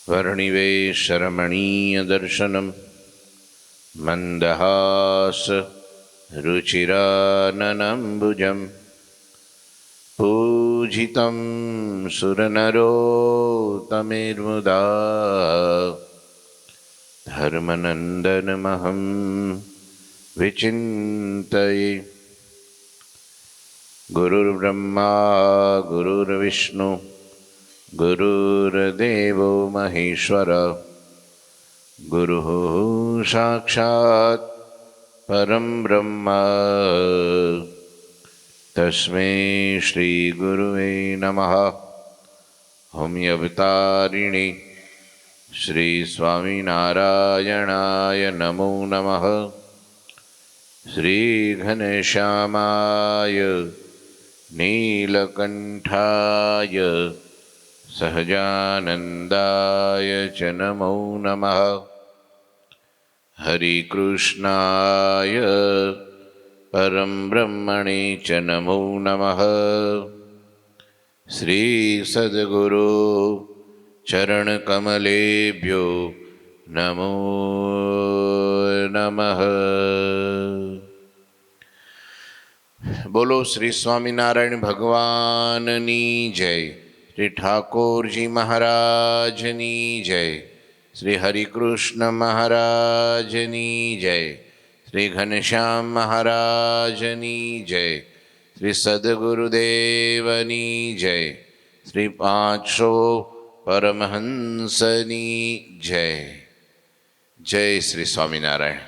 वर्णिवेशरमणीयदर्शनं मन्दहास रुचिराननम्बुजं पूजितं सुरनरोत्तमेर्मुदा धर्मनन्दनमहं विचिन्तये। गुरुर्ब्रह्मा गुरुर्विष्णु गुरुर्देवो महेश्वर गुरुः साक्षात् परं ब्रह्म तस्मै श्री गुरुवे नमः। होम्यवतारिणे श्री स्वामिनारायणाय नमो नमः। श्री घनश्यामाय नीलकंठाय सहजानंदाय च नमो नमः। हरिकृष्णाय परं ब्रह्मणे च नमो नमः। श्री सद्गुरु चरणकमलेभ्यो नमो नमः। बोलो श्री स्वामीनारायण भगवाननी जय। श्री ठाकुरजी महाराजनी जय। श्री हरिकृष्ण महाराजनी जय। श्री घनश्याम महाराजनी जय। श्री सद्गुरुदेवनी जय। श्री 500 परमहंसनी जय। जय श्री स्वामीनारायण।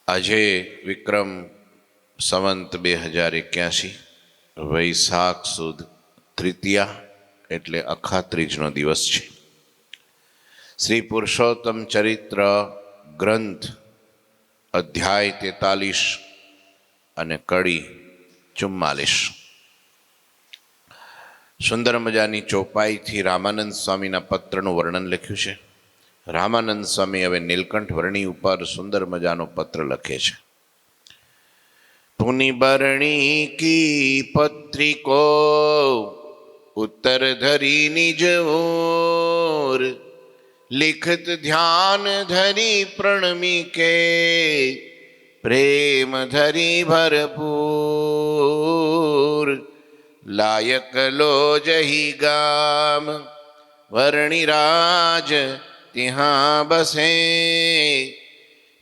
આજે વિક્રમ સંવંત 2081 વૈશાખ સુદ તૃતીયા એટલે અખાત્રીજનો દિવસ છે। શ્રી પુરુષોત્તમ ચરિત્ર ગ્રંથ અધ્યાય 43 અને કડી 44 સુંદર મજાની ચોપાઈથી રામાનંદ સ્વામીના પત્રનું વર્ણન લખ્યું છે। રામાનંદ સ્વામી હવે નીલકંઠ વર્ણી ઉપર સુંદર મજાનો પત્ર લખે છે। પુનિ બરણી કી પત્રિકો ઉત્તર ધરી નિજ ઓર લિખત ધ્યાન ધરી પ્રણમી કે પ્રેમ ધરી ભરપૂર લાયક લો જહી ગામ વર્ણિ રાજ ત્યાં બસે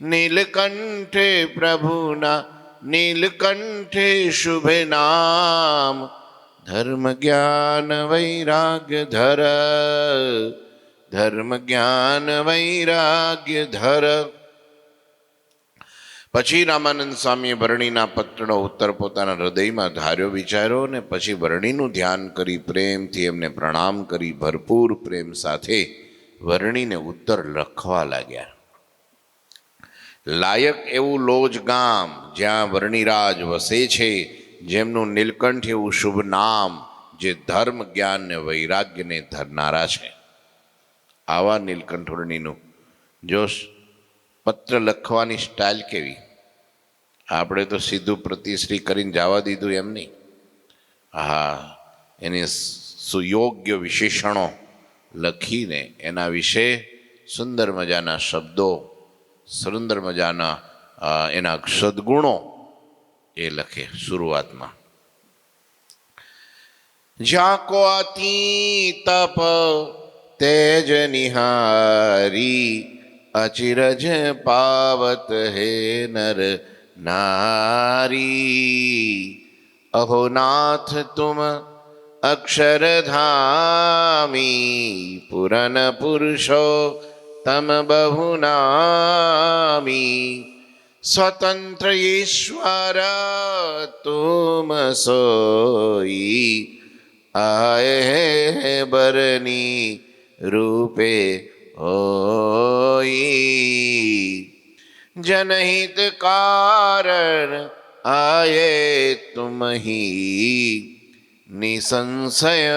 નીલકંઠ પ્રભુના નીલકંઠ શુભ નામ ધર્મ જ્ઞાન વૈરાગ્ય ધર ધર્મ જ્ઞાન વૈરાગ્ય ધર। પછી રામાનંદ સ્વામીએ વર્ણિના પત્રનો ઉત્તર પોતાના હૃદયમાં ધાર્યો વિચાર્યો ને પછી વર્ણિનું ધ્યાન કરી પ્રેમથી એમને પ્રણામ કરી ભરપૂર પ્રેમ સાથે વર્ણિને ઉત્તર લખવા લાગ્યા। લાયક એવું લોજ ગામ જ્યાં વર્ણિરાજ વસે છે, જેમનું નીલકંઠ એવું શુભ નામ જે ધર્મ જ્ઞાન ને વૈરાગ્યને ધરનારા છે, આવા નીલકંઠ વર્ણિનું જો પત્ર લખવાની સ્ટાઇલ કેવી! આપણે તો સીધું પ્રતિશ્રી કરીને જવા દીધું એમ નહીં। હા, એની સુયોગ્ય વિશેષણો લખીને એના વિશે સુંદર મજાના શબ્દો, સુંદર મજાના એના સદ્ગુણો એ લખે। શરૂઆતમાં જાકો અતિ તપ તેજ નિહારી અચિરજ પાવત હે નર નારી અહો નાથ તુમ અક્ષરધામી પુરન પુરુષો તમ બહુનામી સ્વતંત્ર ઈશ્વર તુમ સોઈ આયે બરની રૂપે હોઈ जनहित कारण आये तुम ही निसंशय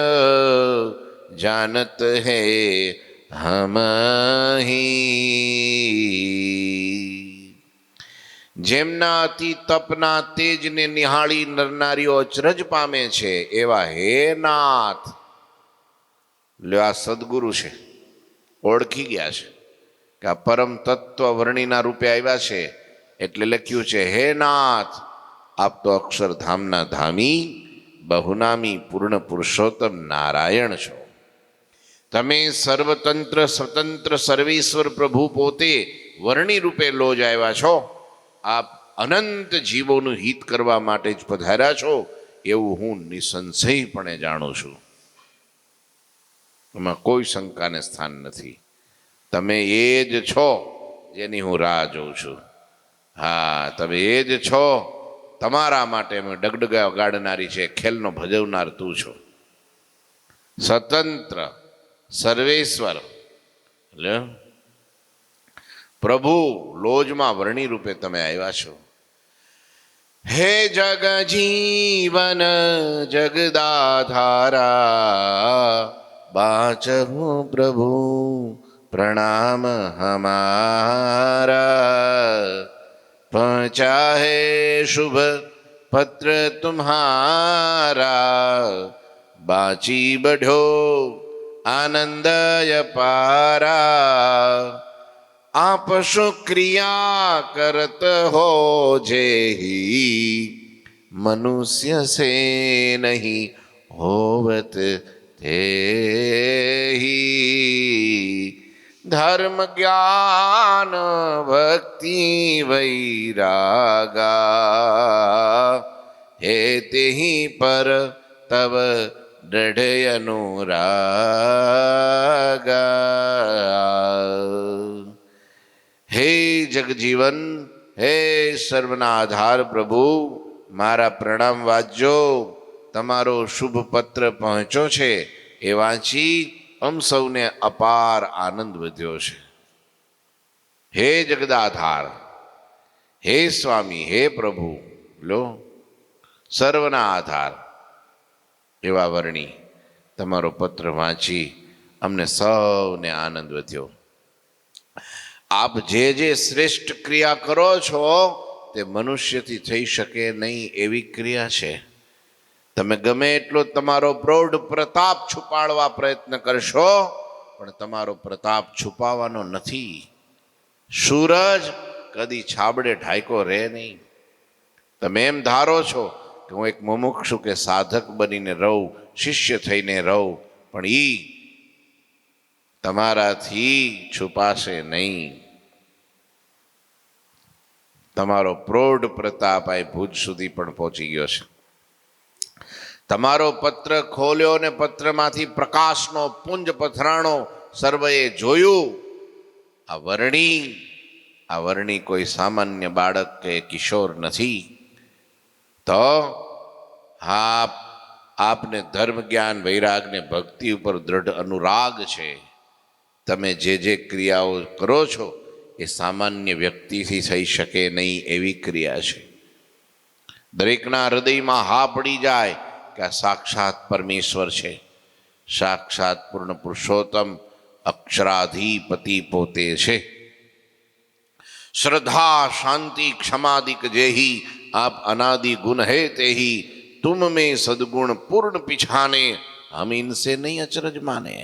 जानत है हम ही। જેમના અતિ તપના તેજને નિહાળી નરનારીઓ અચરજ પામે છે એવા હે નાથ, લ્યો આ સદગુરુ છે, ઓળખી ગયા છે કે આ પરમ તત્વ વર્ણિના રૂપે આવ્યા છે, એટલે લખ્યું છે, હે નાથ, આપ તો અક્ષરધામના ધામી બહુનામી પૂર્ણ પુરુષોત્તમ નારાયણ છો. તમે સર્વતંત્ર સ્વતંત્ર સર્વેશ્વર પ્રભુ પોતે વર્ણિ રૂપે લોજ આવ્યા છો. આપ અનંત જીવોનું હિત કરવા માટે જ પધાર્યા છો એવું હું નિસંશયપણે જાણું છું. એમાં કોઈ શંકાને સ્થાન નથી. તમે એ જ છો જેની હું રાહ જોઉં છું. હા, તમે એ જ છો. તમારા માટે મેં ડગડગા વગાડનારી છે, ખેલનો ભજવનાર તું છો. સ્વતંત્ર સર્વેશ્વર એટલે પ્રભુ લોજમાં વર્ણિ રૂપે તમે આવ્યા છો. હે જગ જીવન જગદાધારા, બાચહુ પ્રભુ प्रणाम हमारा. पहुँचा है शुभ पत्र तुम्हारा, बाची बढ़ो आनंद अपारा. आप शुक्रिया करत हो जेही, मनुष्य से नहीं होवत तेही. धर्म ज्ञान भक्ति वैरागा, हे तेहि पर तब दृढ़ अनुरागा. હે જગજીવન, હે સર્વના આધાર પ્રભુ, મારા પ્રણામ વાંચજો. તમારો શુભ પત્ર પહોંચ્યો છે એ વાંચી અમ સૌને અપાર આનંદ વધ્યો છે. હે જગદાધાર, હે સ્વામી, હે પ્રભુ, લો સર્વના આધાર એવા વર્ણિ તમારો પત્ર વાંચી અમને સૌને આનંદ વધ્યો. આપ જે જે શ્રેષ્ઠ ક્રિયા કરો છો તે મનુષ્યથી થઈ શકે નહીં એવી ક્રિયા છે. તમે ગમે એટલો તમારો પ્રૌઢ પ્રતાપ છુપાડવા પ્રયત્ન કરશો પણ તમારો પ્રતાપ છુપાવવાનો નથી. સૂરજ કદી છાબડે ઢાંકો રહે નહીં. તમે એમ ધારો છો કે હું એક મુમુક્ષુ કે સાધક બનીને રહું, શિષ્ય થઈને રહું, પણ ઈ તમારાથી છુપાશે નહીં. તમારો પ્રૌઢ પ્રતાપ આ ભુજ સુધી પણ પહોંચી ગયો છે. તમારો પત્ર ખોલ્યો ને પત્રમાંથી પ્રકાશનો પુંજ પથરાણો સર્વએ જોયું. આ વર્ણિ કોઈ સામાન્ય બાળક કે કિશોર નથી. તો આપને ધર્મ જ્ઞાન વૈરાગ ને ભક્તિ ઉપર દ્રઢ અનુરાગ છે. તમે જે જે ક્રિયાઓ કરો છો એ સામાન્ય વ્યક્તિથી થઈ શકે નહીં એવી ક્રિયા છે. દરેકના હૃદયમાં હા પડી જાય કે આ સાક્ષાત પરમેશ્વર છે, સાક્ષાત પૂર્ણ પુરુષોત્તમ અક્ષરાધિપતિ પોતે છે. શ્રદ્ધા શાંતિ ક્ષમાદિક જેહી આપ અનાદિ ગુણ હે તેહી, तुम में सदगुण पूर्ण पिछाने हम इनसे नहीं अचरज माने.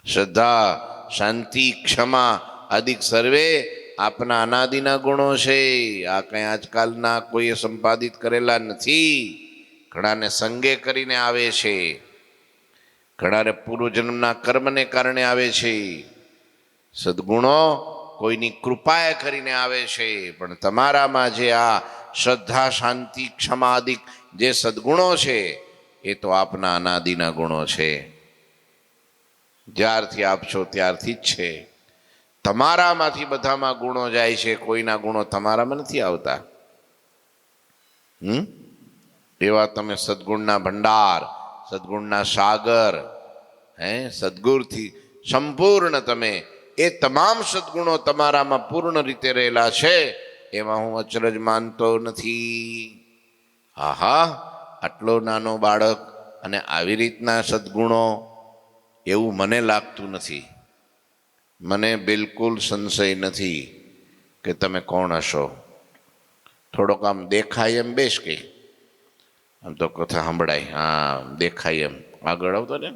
श्रद्धा शांति क्षमा आदिक सर्वे આપના અનાદિના ગુણો છે. આ કંઈ આજકાલના કોઈએ સંપાદિત કરેલા નથી. ઘણાને સંગે કરીને આવે છે, ઘણાને પૂર્વજન્મના કર્મને કારણે આવે છે. સદગુણો કોઈની કૃપાએ કરીને આવે છે. પણ તમારામાં જે આ શ્રદ્ધા શાંતિ ક્ષમાદિક જે સદગુણો છે એ તો આપના અનાદિના ગુણો છે. જ્યારથી આપ છો ત્યારથી જ છે. તમારામાંથી બધામાં ગુણો જાય છે, કોઈના ગુણો તમારામાં નથી આવતા. એવા તમે સદગુણના ભંડાર, સદગુણના સાગર, સદગુણથી સંપૂર્ણ તમે એ તમામ સદગુણો તમારામાં પૂર્ણ રીતે રહેલા છે. એમાં હું અચરજ માનતો નથી. આહા, આટલો નાનો બાળક અને આવી રીતના સદગુણો, એવું મને લાગતું નથી. મને બિલકુલ સંશય નથી કે તમે કોણ હશો. થોડોક આમ દેખાય એમ બેસ કે આમ તો કથા સંભળાય, હા દેખાય એમ આગળ આવતો ને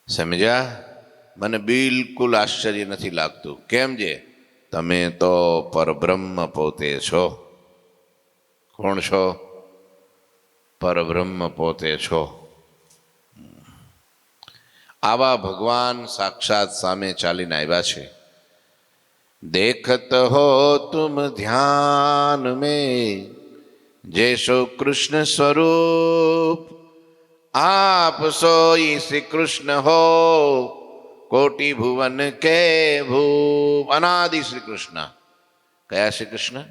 સમજ્યા? મને બિલકુલ આશ્ચર્ય નથી લાગતું. કેમ છે? તમે તો પરબ્રહ્મ પોતે છો. કોણ છો? પરબ્રહ્મ પોતે છો. આવા ભગવાન સાક્ષાત સામે ચાલીને આવ્યા છે. દેખત હો તુમ ધ્યાન મેં જૈસો કૃષ્ણ સ્વરૂપ, આપ સોઈ શ્રી કૃષ્ણ હો કોટિ ભુવન કે ભૂપ. અનાદિ શ્રી કૃષ્ણ. કયા શ્રી કૃષ્ણ?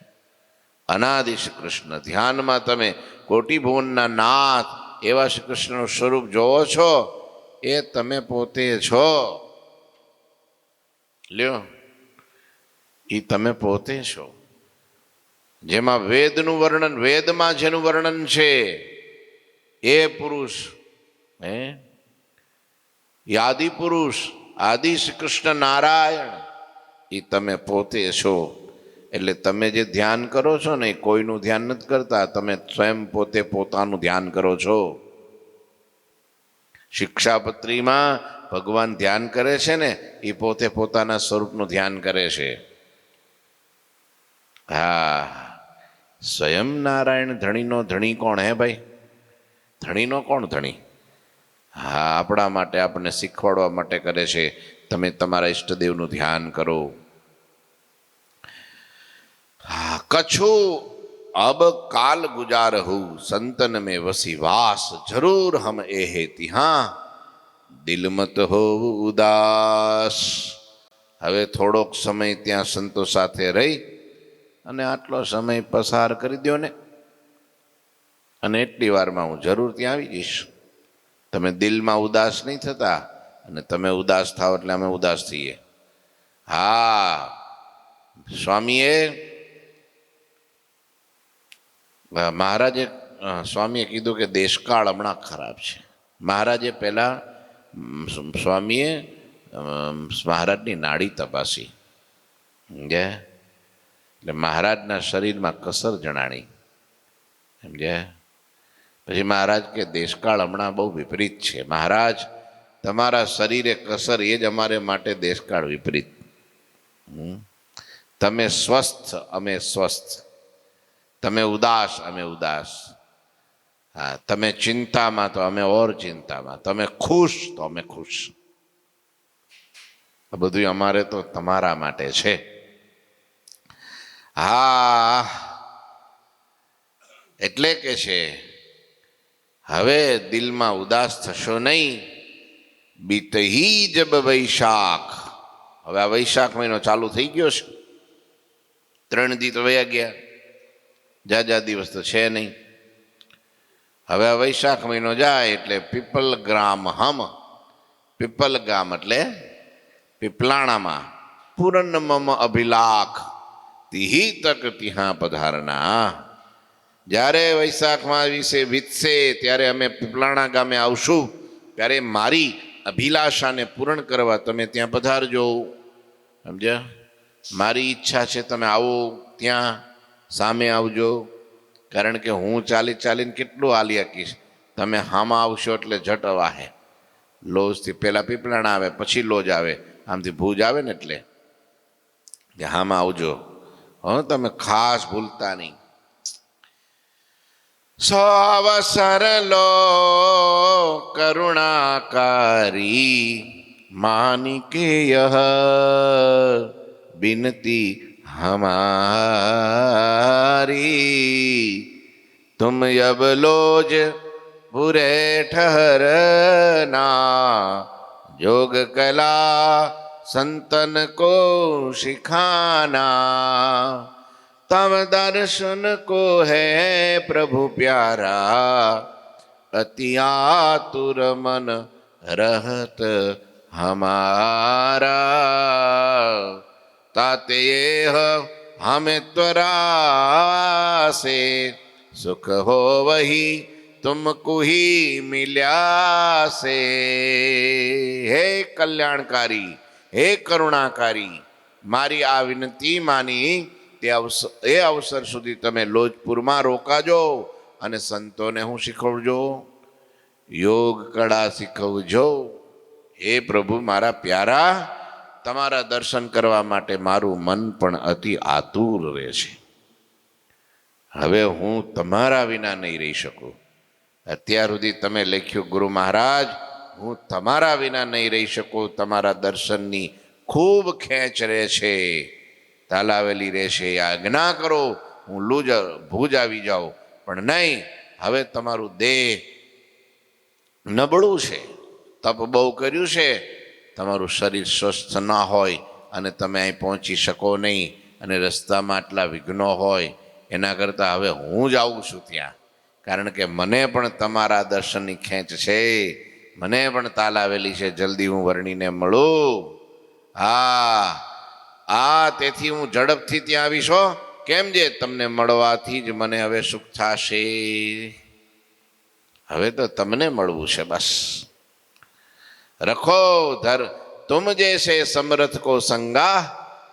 અનાદિ શ્રી કૃષ્ણ. ધ્યાનમાં તમે કોટિ ભુવનના નાથ એવા શ્રી કૃષ્ણનું સ્વરૂપ જોવો છો, એ તમે પોતે છો. લ્યો, એ તમે પોતે છો. જેમાં વેદનું વર્ણન, વેદમાં જેનું વર્ણન છે એ પુરુષ, એ આદિ પુરુષ, આદિ શ્રી કૃષ્ણ નારાયણ, એ તમે પોતે છો. એટલે તમે જે ધ્યાન કરો છો ને, એ કોઈનું ધ્યાન નથી કરતા, તમે સ્વયં પોતે પોતાનું ધ્યાન કરો છો. શિક્ષાપત્રીમાં ભગવાન ધ્યાન કરે છે ને, એ પોતે પોતાના સ્વરૂપનું ધ્યાન કરે છે. હા, સ્વયં નારાયણ ધણીનો ધણી કોણ હે ભાઈ? ધણીનો કોણ ધણી? હા, આપણા માટે, આપણને શીખવાડવા માટે કરે છે, તમે તમારા ઈષ્ટદેવનું ધ્યાન કરો. હા, કછુ અબ કાલ ગુજાર હું સંતન में वसी वास, जरूर हम ए हेती हाँ दिल मत हो उदास. હવે થોડોક સમય ત્યાં સંતો સાથે રહી અને આટલો સમય પસાર કરી દો ને, અને એટલી વારમાં હું જરૂર ત્યાં આવી જઈશ. તમે દિલમાં ઉદાસ નહીં થતા, અને તમે ઉદાસ થાવ એટલે અમે ઉદાસ થઈએ. હા, સ્વામીએ મહારાજે સ્વામીએ કીધું કે દેશકાળ હમણાં ખરાબ છે. મહારાજે પહેલા સ્વામીએ મહારાજની નાડી તપાસી, સમજ્યા? એટલે મહારાજના શરીરમાં કસર જણાણી, સમજ્યા? પછી મહારાજ કે દેશકાળ હમણાં બહુ વિપરીત છે. મહારાજ, તમારા શરીરે કસર એ જ અમારે માટે દેશકાળ વિપરીત. તમે સ્વસ્થ, અમે સ્વસ્થ. તમે ઉદાસ, અમે ઉદાસ. હા, તમે ચિંતામાં તો અમે ઓર ચિંતામાં. તમે ખુશ તો અમે ખુશ. આ બધું અમારે તો તમારા માટે છે. હા, એટલે કે છે હવે દિલમાં ઉદાસ થશો નહીં. બીતહી જબ વૈશાખ. હવે આ વૈશાખ મહિનો ચાલુ થઈ ગયો છે. 3 દી તો વયા ગયા, જાજા દિવસ તો છે નહીં. હવે આ વૈશાખ મહિનો જાય એટલે પીપલ ગ્રામ હમ. પીપલ ગામ એટલે પીપલાણામાં પૂરન મમ અભિલાખ તિહી તક તિહા પધારના. જ્યારે વૈશાખમાં વિશે વીતશે ત્યારે અમે પીપલાણા ગામે આવશું, ત્યારે મારી અભિલાષાને પૂરણ કરવા તમે ત્યાં પધારજો. સમજ્યા? મારી ઈચ્છા છે તમે આવો, ત્યાં સામે આવજો. કારણ કે હું ચાલી ચાલીને કેટલું હાલી શકીશ, તમે હામાં આવશો એટલે જટ વાહે. લોજથી પહેલાં પીપલાણા આવે, પછી લોજ આવે, આમથી ભુજ આવે ને, એટલે હામાં આવજો. હા, તમે ખાસ ભૂલતા નહીં. સો અવસર લો કરુણાકારી માનિકે યહ बिनती हमारी. तुम अब लोज बुरे ठहरना, जोग कला संतन को सिखाना. तब दर्शन को है प्रभु प्यारा, अति आतुर मन रहत हमारा. ताते हमें त्वरा से सुख हो वही तुमको ही मिल्या से. हे कल्याणकारी, हे करुणाकारी, મારી આ વિનંતી માની એ અવસર સુધી તમે લોજપુરમાં રોકાજો અને સંતોને હું શીખવજો. યોગ કળા શીખવજો. હે પ્રભુ મારા પ્યારા, તમારા દર્શન કરવા માટે મારું મન પણ અતિ આતુર રહે છે. હવે હું તમારા વિના નહીં રહી શકું. અત્યાર સુધી તમે લખ્યું, ગુરુ મહારાજ હું તમારા વિના નહીં રહી શકું. તમારા દર્શનની ખૂબ ખેંચ રહે છે, તાલાવેલી રહેશે. આજ્ઞા કરો હું ભુજ આવી જાઉં. પણ નહીં, હવે તમારું દેહ નબળું છે, તપ બહુ કર્યું છે, તમારું શરીર સ્વસ્થ ના હોય અને તમે અહીં પહોંચી શકો નહીં, અને રસ્તામાં આટલા વિઘ્નો હોય, એના કરતાં હવે હું જ આવું છું ત્યાં. કારણ કે મને પણ તમારા દર્શનની ખેંચ છે, મને પણ તાલાવેલી છે. જલ્દી હું વર્ણીને મળું. તેથી હું ઝડપથી ત્યાં આવીશ. કેમ જે તમને મળવાથી જ મને હવે સુખ થશે. હવે તો તમને મળવું છે બસ. રખો તુમ જૈસે સમરથ કો સંગા,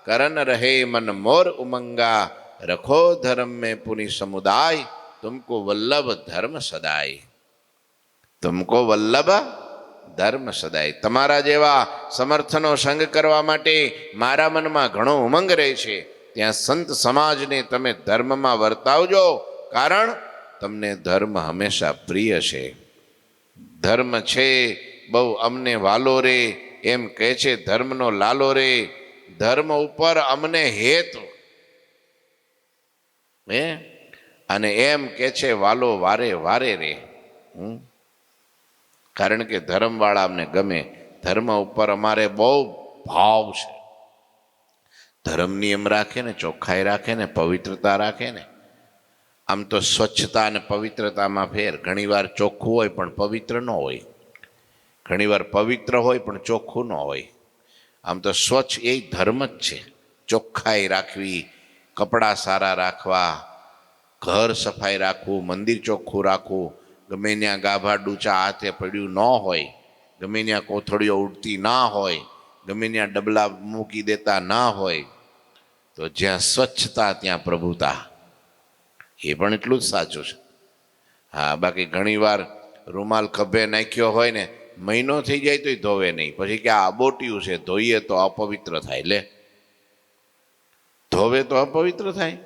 કરન રહે મન મોર ઉમંગા. રખો ધર્મ में पुनि समुदाय, तुमको वल्लभ धर्म सदाय. तुमको वल्लभ ધર્મ સદાય. તમારા જેવા સમર્થનો સંગ કરવા માટે મારા મનમાં ઘણો ઉમંગ રહે છે. ત્યાં સંત સમાજને તમે ધર્મમાં વર્તાવજો, કારણ તમને ધર્મ હંમેશા પ્રિય છે. ધર્મ છે બહુ અમને વાલો રે, એમ કહે છે ધર્મનો લાલો રે. ધર્મ ઉપર અમને હેત અને એમ કે છે વાલો વારે વારે રે. કારણ કે ધર્મવાળા અમને ગમે. ધર્મ ઉપર અમારે બહુ ભાવ છે. ધર્મ નિયમ રાખે ને, ચોખ્ખાઈ રાખે ને, પવિત્રતા રાખે ને. આમ તો સ્વચ્છતા અને પવિત્રતામાં ફેર. ઘણીવાર ચોખ્ખું હોય પણ પવિત્ર ન હોય, ઘણીવાર પવિત્ર હોય પણ ચોખ્ખું ન હોય. આમ તો સ્વચ્છ એ ધર્મ જ છે. ચોખ્ખાઈ રાખવી, કપડાં સારા રાખવા, ઘર સફાઈ રાખવું, મંદિર ચોખ્ખું રાખવું. ગમે ત્યાં ગાભા ડૂચા હાથે પડ્યું ન હોય, ગમે ત્યાં કોથળીઓ ઉડતી ના હોય, ગમે ત્યાં ડબલા મૂકી દેતા ના હોય. તો જ્યાં સ્વચ્છતા ત્યાં પ્રભુતા, એ પણ એટલું જ સાચું છે. બાકી ઘણીવાર રૂમાલ ખભે નાખ્યો હોય ને, મહિનો થઈ જાય તોય ધોવે નહીં. પછી કે આ અબોટિયું છે, ધોઈએ તો અપવિત્ર થાય. લે, ધોવે તો અપવિત્ર થાય?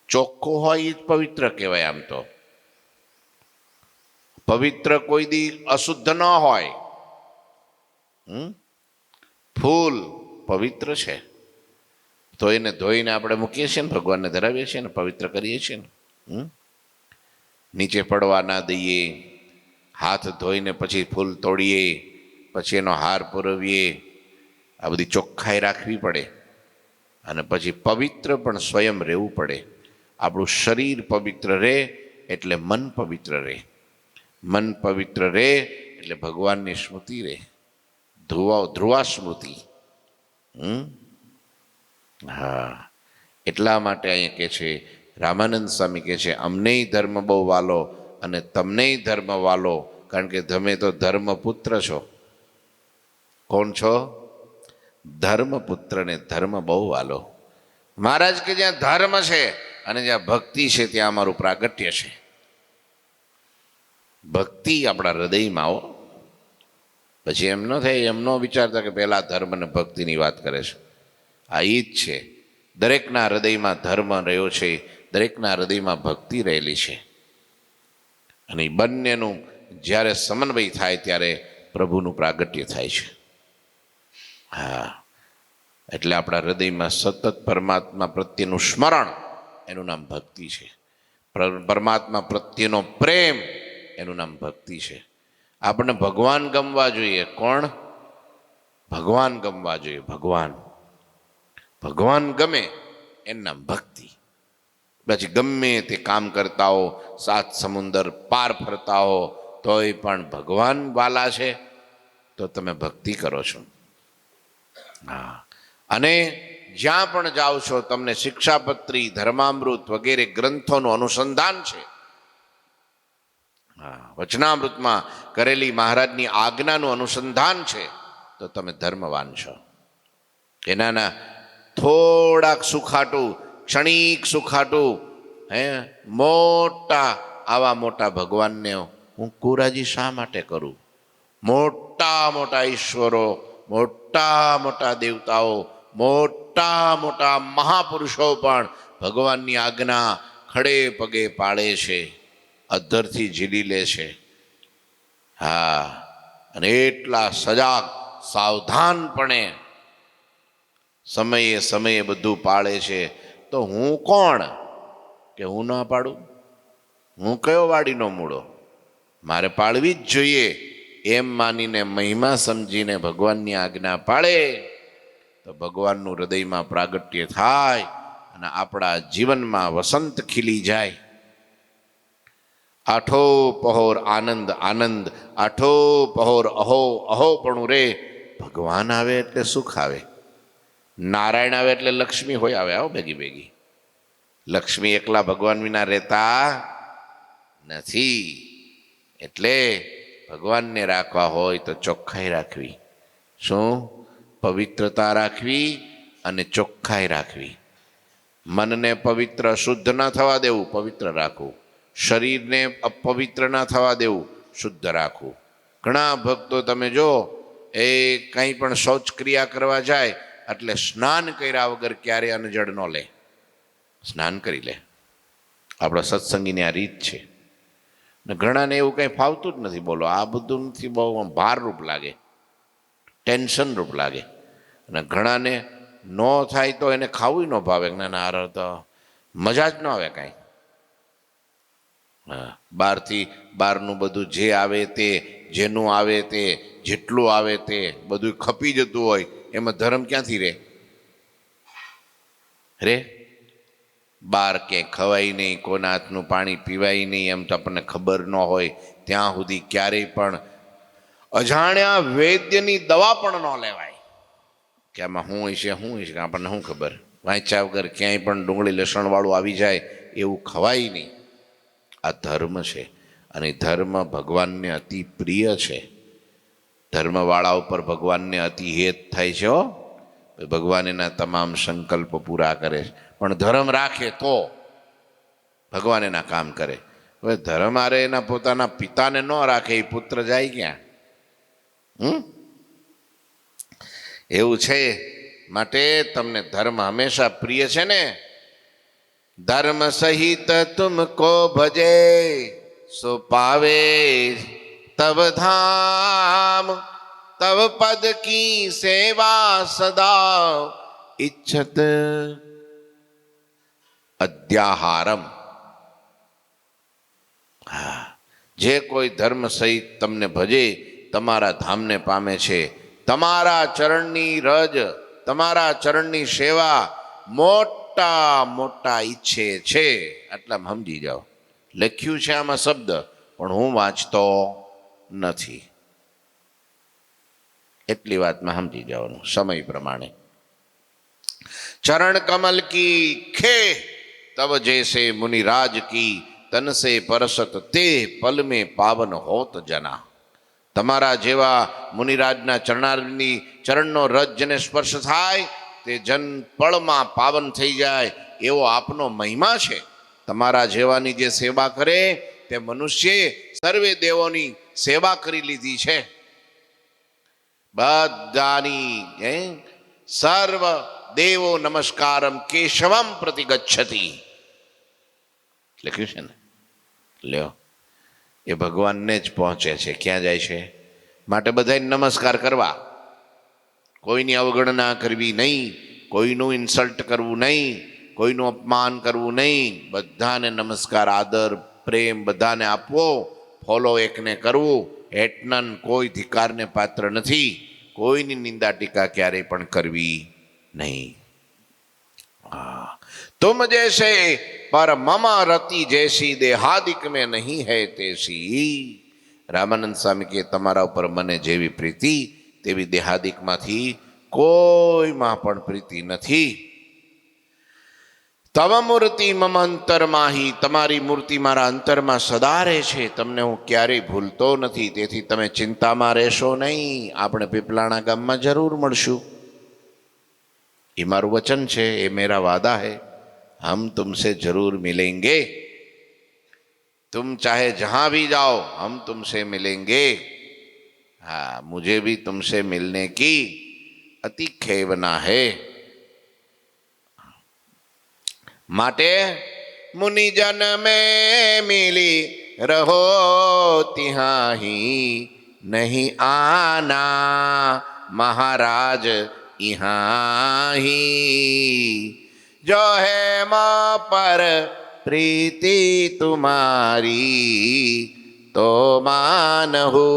ચોખ્ખું હોય એ જ પવિત્ર કહેવાય. આમ તો પવિત્ર કોઈ દી અશુદ્ધ ન હોય. ફૂલ પવિત્ર છે તો એને ધોઈને આપણે મૂકીએ છીએ ને, ભગવાનને ધરાવીએ છીએ ને, પવિત્ર કરીએ છીએ ને. નીચે પડવા ના દઈએ, હાથ ધોઈને પછી ફૂલ તોડીએ, પછી એનો હાર પુરવીએ. આ બધી ચોખ્ખાઈ રાખવી પડે. અને પછી પવિત્ર પણ સ્વયં રહેવું પડે. આપણું શરીર પવિત્ર રહે એટલે મન પવિત્ર રહે. મન પવિત્ર રહે એટલે ભગવાનની સ્મૃતિ રહે, ધ્રુવા સ્મૃતિ. એટલા માટે અહીંયા કહે છે, રામાનંદ સ્વામી કહે છે, અમનેય ધર્મ બહુ વાલો અને તમનેય ધર્મ વાલો. કારણ કે તમે તો ધર્મપુત્ર છો. કોણ છો? ધર્મપુત્ર ને ધર્મ બહુ વાલો. મહારાજ કે જ્યાં ધર્મ છે અને જ્યાં ભક્તિ છે ત્યાં અમારું પ્રાગટ્ય છે. ભક્તિ આપણા હૃદયમાં આવો. પછી એમ ન થાય, એમ ન વિચારતા કે પહેલા ધર્મ અને ભક્તિની વાત કરે છે. આ એ જ છે. દરેકના હૃદયમાં ધર્મ રહ્યો છે, દરેકના હૃદયમાં ભક્તિ રહેલી છે. અને બંનેનું જ્યારે સમન્વય થાય ત્યારે પ્રભુનું પ્રાગટ્ય થાય છે. એટલે આપણા હૃદયમાં સતત પરમાત્મા પ્રત્યેનું સ્મરણ, એનું નામ ભક્તિ છે. પરમાત્મા પ્રત્યેનો પ્રેમ, એનું નામ ભક્તિ છે. આપણે ભગવાન ગમવા જોઈએ. કોણ? ભગવાન ગમવા જોઈએ. ભગવાન ગમે એનું નામ ભક્તિ. પછી ગમે તે કામ કરતા હો, સાત સમુંદર પાર ફરતા હો, તોય પણ ભગવાન વાલા છે તો તમે ભક્તિ કરો છો. અને જ્યાં પણ જાઓ છો તમને શિક્ષાપત્રી, ધર્મામૃત વગેરે ગ્રંથોનું અનુસંધાન છે. વચનામૃતમાં કરેલી મહારાજની આજ્ઞાનું અનુસંધાન છે તો તમે ધર્મવાન છો. એનાના થોડાક સુખાટું, ક્ષણિક સુખાટું, મોટા આવા મોટા ભગવાનને હું કોરાજી શા માટે કરું? મોટા મોટા ઈશ્વરો, મોટા મોટા દેવતાઓ, મોટા મોટા મહાપુરુષો પણ ભગવાનની આજ્ઞા ખડે પગે પાળે છે, અધ્ધરથી ઝીલી લે છે. હા, અને એટલા સજાગ સાવધાનપણે સમયે સમયે બધું પાળે છે. તો હું કોણ કે હું ના પાડું? હું કયો વાડીનો મૂળો? મારે પાળવી જ જોઈએ એમ માનીને મહિમા સમજીને ભગવાનની આજ્ઞા પાળે તો ભગવાનનું હૃદયમાં પ્રાગટ્ય થાય અને આપણા જીવનમાં વસંત ખીલી જાય. આઠો પહોર આનંદ આનંદ, આઠો પહોર અહો અહો પણ રે. ભગવાન આવે એટલે સુખ આવે, નારાયણ આવે એટલે લક્ષ્મી હોય આવે. આવો ભેગી ભેગી. લક્ષ્મી એકલા ભગવાન વિના રહેતા નથી. એટલે ભગવાનને રાખવા હોય તો ચોખ્ખાઈ રાખવી. શું? પવિત્રતા રાખવી અને ચોખ્ખાઈ રાખવી. મનને પવિત્ર શુદ્ધ ન થવા દેવું, પવિત્ર રાખવું. શરીરને અપવિત્ર ન થવા દેવું, શુદ્ધ રાખવું. ઘણા ભક્તો તમે જો એ કંઈ પણ શૌચક્રિયા કરવા જાય એટલે સ્નાન કર્યા વગર ક્યારે અનજળ ન લે, સ્નાન કરી લે. આપણા સત્સંગીની આ રીત છે. ને ઘણાને એવું કંઈ ફાવતું જ નથી. બોલો, આ બધું નથી, બહુ ભારરૂપ લાગે, ટેન્શન રૂપ લાગે. અને ઘણાને ન થાય તો એને ખાવું ન ભાવે. ના તો મજા જ ન આવે કાંઈ. હા, બહારથી બહારનું બધું જે આવે તે, જેનું આવે તે, જેટલું આવે તે બધું ખપી જતું હોય, એમાં ધર્મ ક્યાંથી રે? બહાર ક્યાંય ખવાય નહીં, કોના હાથનું પાણી પીવાય નહીં, એમ તો આપણને ખબર ન હોય ત્યાં સુધી ક્યારેય પણ અજાણ્યા વૈદ્યની દવા પણ ન લેવાય કે આમાં શું હશે શું હશે, આપણને શું ખબર. વાંચ્યા વગર ક્યાંય પણ ડુંગળી લસણવાળું આવી જાય એવું ખવાય નહીં. આ ધર્મ છે અને ધર્મ ભગવાનને અતિ પ્રિય છે. ધર્મવાળા ઉપર ભગવાનને અતિ હેત થાય છે. ભગવાન એના તમામ સંકલ્પ પૂરા કરે છે. પણ ધર્મ રાખે તો ભગવાન એના કામ કરે. હવે ધર્મ આરે એના પોતાના પિતાને ન રાખે, એ પુત્ર જાય ક્યાં? એવું છે. માટે તમને ધર્મ હંમેશા પ્રિય છે ને? ધર્મ સહિત તુમકો ભજે સો પાવે તબ ધામ, તબ પદ કી સેવા સદા ઇચ્છત અધ્યાહારમ. જે કોઈ ધર્મ સહિત તમને ભજે તમારા ધામને પામે છે. તમારા ચરણની રજ, તમારા ચરણની સેવા મોટા મોટા ઈચ્છે છે. આટલામાં સમજી જાઓ. લખ્યું છે આમાં શબ્દ, પણ હું વાંચતો નથી. એટલી વાતમાં સમજી જવાનું સમય પ્રમાણે. ચરણ કમલ કી ખે તબ જૈસે મુનિરાજ કી તન સે પરસત તે પલ में પાવન હોત જના. તમારા જેવા મુનિરાજના ચરણારની ચરણનો રજ જેને સ્પર્શ થાય તે જન પળમાં પાવન થઈ જાય એવો આપનો મહિમા છે. તમારા જેવાની જે સેવા કરે તે મનુષ્યે સર્વે દેવોની સેવા કરી લીધી છે. બધાની સર્વ દેવો નમસ્કારમ કેશવમ પ્રતિ ગચ્છતિ લખ્યું છે ને. લ્યો, એ ભગવાનને જ પહોંચે છે. ક્યાં જાય છે? માટે બધાને નમસ્કાર કરવા, કોઈની અવગણના કરવી નહીં, કોઈનું ઇન્સલ્ટ કરવું નહીં, કોઈનું અપમાન કરવું નહીં. બધાને નમસ્કાર, આદર, પ્રેમ બધાને આપવો. ફોલો એકને કરવું. હેટનન કોઈ ધિકારને પાત્ર નથી. કોઈની નિંદા ટીકા ક્યારેય પણ કરવી નહીં. तुम जैसे पर ममा रति जैसी देहादिक में नहीं है तैसी. રામાનંદ સ્વામી કે તમારા ઉપર મને જેવી પ્રીતિ તેવી દેહાદિકમાંથી કોઈમાં પણ પ્રીતિ નથી. તવ મૂર્તિ મમ અંતરમાહી, તમારી મૂર્તિ મારા અંતરમાં સદા રહે છે. તમને હું ક્યારેય ભૂલતો નથી. તેથી તમે ચિંતામાં રહેશો નહીં. આપણે પીપલાણા ગામમાં જરૂર મળશું. ये मारू वचन है, ये मेरा वादा है. हम तुमसे जरूर मिलेंगे. तुम चाहे जहां भी जाओ हम तुमसे मिलेंगे। हाँ, मुझे भी तुमसे मिलने की अति खेवना है। माटे मुनिजन में मिली रहो तिहां ही, नहीं आना महाराज यहाँ ही। जो है माँ पर प्रीति तुम्हारी, तो मानहु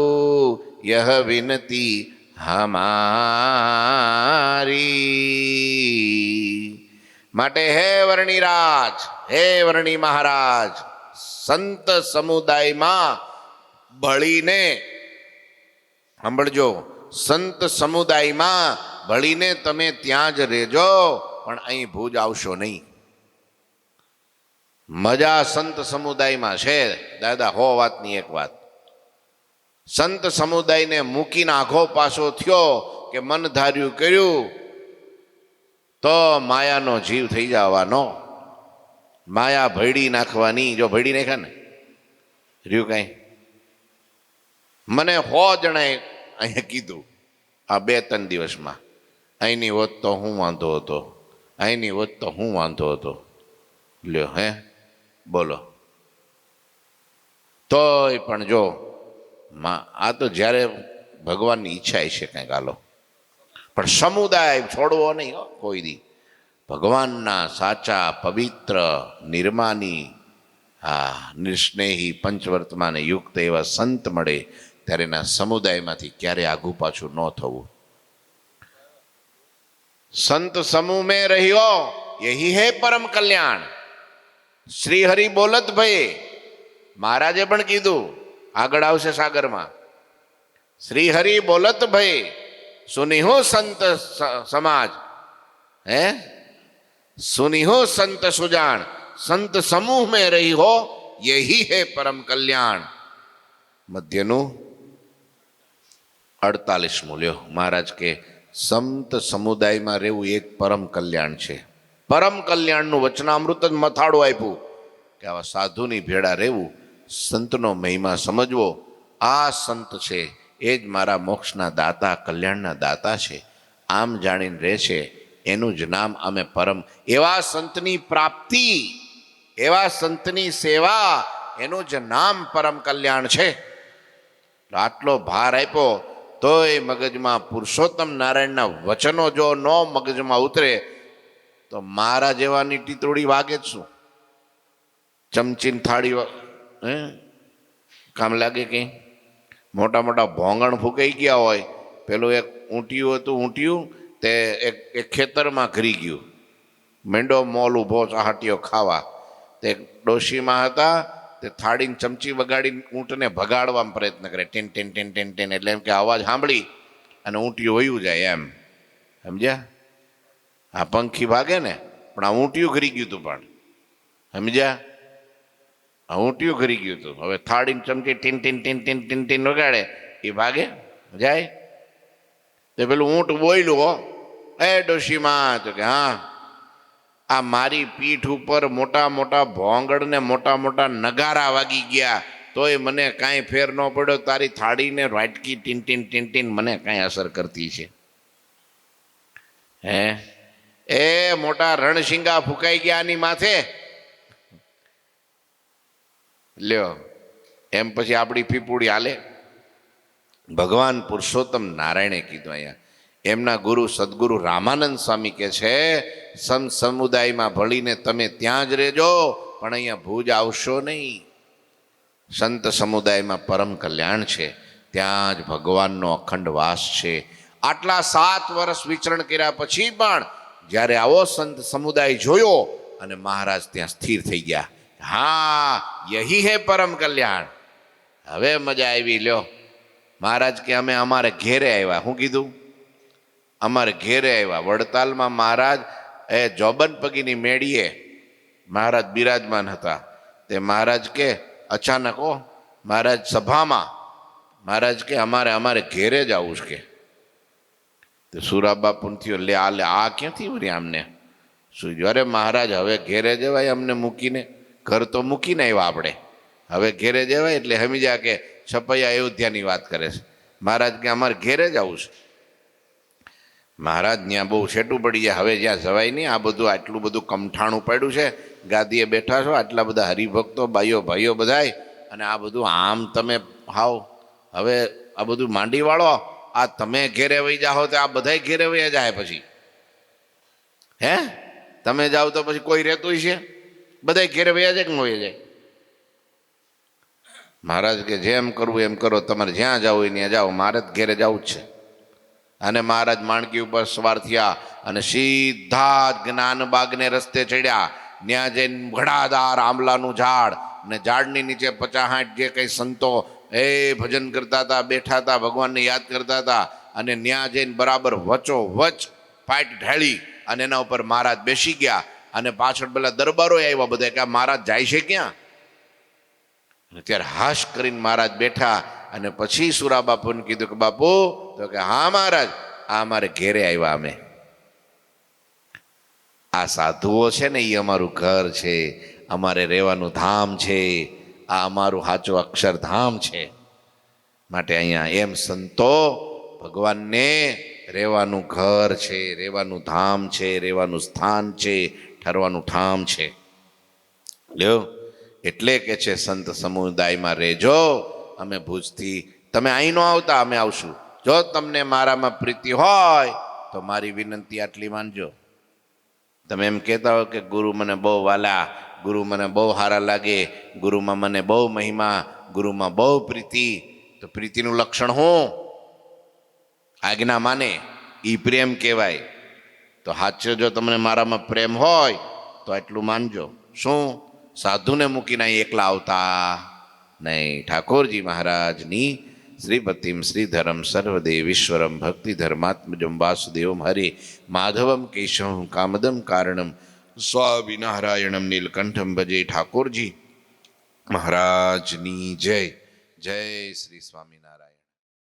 यह विनती हमारी। માટે હે વર્ણિરાજ, હે વર્ણિ મહારાજ, સંત સમુદાયમાં ભળીને, સાંભળજો, સંત સમુદાયમાં ભળીને તમે ત્યાં જ રહેજો, પણ અહીં ભુજ આવશો નહીં. મજા સંત સમુદાયમાં છે દાદા. હો વાતની એક વાત, સંત સમુદાયને મૂકીને આઘો પાછો થયો કે મન ધાર્યું કર્યું તો માયાનો જીવ થઈ જવાનો. માયા ભયડી નાખવાની. જો ભયડી નાખ્યા ને રહ્યું કઈ. મને 100 જણાએ અહીંયા કીધું આ 2-3 દિવસમાં, અહીંની હોત તો હું વાંધો હતો, અહીંની હોત તો હું વાંધો હતો. લ્યો હે બોલો. તોય પણ જો આ તો જ્યારે ભગવાનની ઈચ્છા હશે કંઈક હાલો, પણ સમુદાય છોડવો નહીં હો કોઈ દી. ભગવાનના સાચા પવિત્ર નિર્માની, નિસ્નેહી પંચવર્તમાને યુક્ત એવા સંત મળે ત્યારે એના સમુદાયમાંથી ક્યારે આઘું પાછું ન થવું. સંત સમૂહ में रहियो यही है परम कल्याण. શ્રી હરિ બોલત ભાઈ મહારાજે પણ કીધું, આગળ આવશે સાગરમાં. શ્રી હરિ બોલત ભાઈ सुनी हो संत समाज है, सुनी हो संत सुजान, संत समूह में रही हो यही है परम कल्याण. मध्यनु 48 લ્યો. મહારાજ કે સંત સમુદાયમાં રહેવું એક પરમ કલ્યાણ છે. પરમ કલ્યાણનું વચનામૃત જ મથાળું આપ્યું કે આવા સાધુની ભેળા રહેવું, સંતનો મહિમા સમજવો. આ સંત છે એ જ મારા મોક્ષના દાતા, કલ્યાણના દાતા છે, આમ જાણીને રહે છે એનું જ નામ અમે પરમ. એવા સંતની પ્રાપ્તિ, એવા સંતની સેવા, એનું જ નામ પરમ કલ્યાણ છે. આટલો ભાર આપ્યો તોય મગજમાં પુરુષોત્તમ નારાયણના વચનો જો ન મગજમાં ઉતરે તો મારા જેવાની ટીતોડી વાગે જ શું? ચમચીન થાળી કામ લાગે કંઈ? મોટા મોટા ભોંગણ ફૂંકાઈ ગયા હોય. પેલું એક ઊંટિયું હતું, ઊંટિયું તે એક ખેતરમાં ઘરી ગયું. મેંડો મોલ ઊભો ચાહટીઓ ખાવા. તે ડોશીમાં હતા, તે થાળીને ચમચી વગાડીને ઊંટને ભગાડવાનો પ્રયત્ન કરે. Ten ten ten ten ten, એટલે એમ કે અવાજ સાંભળી અને ઊંટિયું વયું જાય એમ. સમજ્યા? આ પંખી ભાગે ને, પણ આ ઊંટિયું ઘરી ગયું હતું. પણ સમજ્યા? આ ઊંટિયું ઘરી ગયું હતું. હવે થાળીને ચમચી tin tin tin tin tin tin વગાડે, એ ભાગે જાય. તે પેલું ઊંટ બોલ્યું, હો એ ડોશીમાં, તો કે હા, આ મારી પીઠ ઉપર મોટા મોટા ભોંગળ ને મોટા મોટા નગારા વાગી ગયા તોય મને કાંઈ ફેર ન પડ્યો. તારી થાળીને વાટકી ટીન ટીન ટીન ટીન મને કાંઈ અસર કરતી છે? હે એ મોટા રણશિંગા ફૂંકાઈ ગયા આની માથે. લ્યો, એમ પછી આપણી પીપુડી હાલે? ભગવાન પુરુષોત્તમ નારાયણે કીધું અહીંયા. એમના ગુરુ સદગુરુ રામાનંદ સ્વામી કે છે, સંત સમુદાયમાં ભળીને તમે ત્યાં જ રહેજો, પણ અહીંયા ભુજ આવશો નહીં. સંત સમુદાયમાં પરમ કલ્યાણ છે, ત્યાં જ ભગવાનનો અખંડ વાસ છે. આટલા 7 વર્ષ વિચરણ કર્યા પછી પણ જ્યારે આવો સંત સમુદાય જોયો અને મહારાજ ત્યાં સ્થિર થઈ ગયા. હા, યહી હે પરમ કલ્યાણ. હવે મજા આવી. લ્યો, મહારાજ કે અમે અમારે ઘેરે આવ્યા. શું કીધું? અમારે ઘેરે આવ્યા. વડતાલમાં મહારાજ એ જોબન પગીની મેળીએ મહારાજ બિરાજમાન હતા. તે મહારાજ કે અચાનક મહારાજ સભામાં મહારાજ કે અમારે ઘેરે જ આવું છે કે. તો સુરાબાપુન થયો, લે આ ક્યાંથી વળી આમને શું? અરે મહારાજ હવે ઘેરે જવાય અમને મૂકીને? ઘર તો મૂકીને આવ્યા આપણે. હવે ઘેરે જવાય એટલે સમજ્યા કે છપૈયા અયોધ્યાની વાત કરે છે. મહારાજ કે અમારે ઘેરે જ આવું છે. મહારાજ ત્યાં બહુ છેટું પડી જાય, હવે જ્યાં જવાય નહીં. આ બધું આટલું બધું કમઠાણું પડ્યું છે, ગાદીએ બેઠા છો, આટલા બધા હરિભક્તો ભાઈઓ ભાઈઓ બધાય, અને આ બધું આમ તમે હાવ હવે આ બધું માંડી વાળો, આ તમે ઘેરે વહી જાઓ તો આ બધાય ઘેરે વહી જાય. પછી હે તમે જાઓ તો પછી કોઈ રહેતું છે? બધાય ઘેરે વહી જાય કે ન વહી જાય? મહારાજ કે જેમ કરવું એમ કરો, તમારે જ્યાં જાવ હોય ત્યાં જાઓ, મારે જ ઘેરે જવું જ છે. અને મહારાજ માણકી ઉપર સવાર થયા અને સીધા જ જ્ઞાનબાગને રસ્તે ચડ્યા. ત્યાં જઈને ઘડાદાર આંબલાનું ઝાડ, ને ઝાડની નીચે 50-60 જે કંઈ સંતો એ ભજન કરતા હતા, બેઠા હતા, ભગવાનને યાદ કરતા હતા. અને ત્યાં જઈને બરાબર વચો વચ પાટ ઢાળી અને એના ઉપર મહારાજ બેસી ગયા. અને પાછળ પેલા દરબારો આવ્યા બધા કે આ મહારાજ જાય છે ક્યાં? ત્યારે હાશ કરીને મહારાજ બેઠા. અને પછી સુરા બાપુને કીધું કે બાપુ, તો કે હા મહારાજ, આ અમારે ઘેરે આવ્યા. અમે આ સાધુઓ છે ને, એ અમારું ઘર છે, અમારે રહેવાનું ધામ છે, આ અમારું સાચું અક્ષરધામ છે. માટે અહીંયા એમ સંતો ભગવાનને રહેવાનું ઘર છે, રહેવાનું ધામ છે, રહેવાનું સ્થાન છે, ઠરવાનું ઠામ છે. લ્યો એટલે કે છે સંત સમુદાયમાં રહેજો. અમે ભુજથી, તમે અહીં ન આવતા, અમે આવશું. જો તમને મારામાં પ્રીતિ હોય તો મારી વિનંતી આટલી માનજો. તમે એમ કહેતા હો કે ગુરુ મને બહુ વાલા, ગુરુ મને બહુ સારા લાગે, ગુરુમાં મને બહુ મહિમા, ગુરુમાં બહુ પ્રીતિ. તો પ્રીતિનું લક્ષણ શું? આજ્ઞા માને એ પ્રેમ કહેવાય. તો સાચો જો તમને મારામાં પ્રેમ હોય તો એટલું માનજો. શું? સાધુને મૂકીને અહીં એકલા આવતા નહીં. ઠાકોરજી મહારાજની શ્રીપતિમ શ્રીધરમ સર્વદેવીશ્વરમ ભક્તિ ધર્માત્મજમ વાસુદેવમ હરે માધવમ કેશવમ કામદમ કારણમ સ્વામિનારાયણમ નીલકંઠમ ભજે. ઠાકોરજી મહારાજની જય. જય શ્રી સ્વામિનારાયણ.